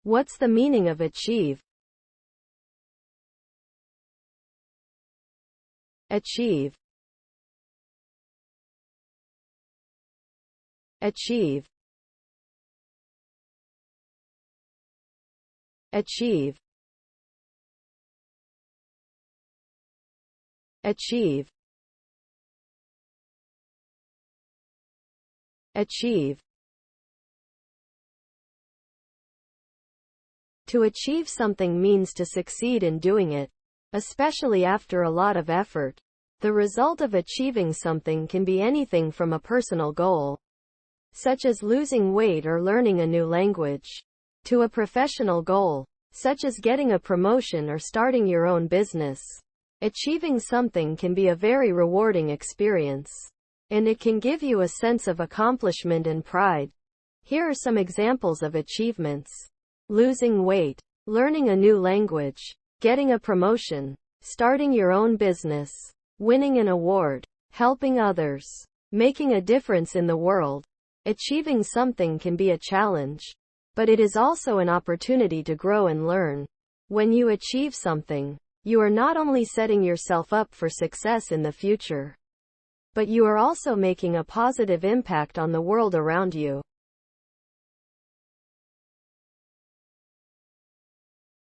What's the meaning of achieve? Achieve. Achieve. Achieve. Achieve. Achieve. To achieve something means to succeed in doing it, especially after a lot of effort. The result of achieving something can be anything from a personal goal, such as losing weight or learning a new language, to a professional goal, such as getting a promotion or starting your own business. Achieving something can be a very rewarding experience, and it can give you a sense of accomplishment and pride. Here are some examples of achievements: losing weight, learning a new language, getting a promotion, starting your own business, winning an award, helping others, making a difference in the world. Achieving something can be a challenge, but it is also an opportunity to grow and learn. When you achieve something, you are not only setting yourself up for success in the future, but you are also making a positive impact on the world around you.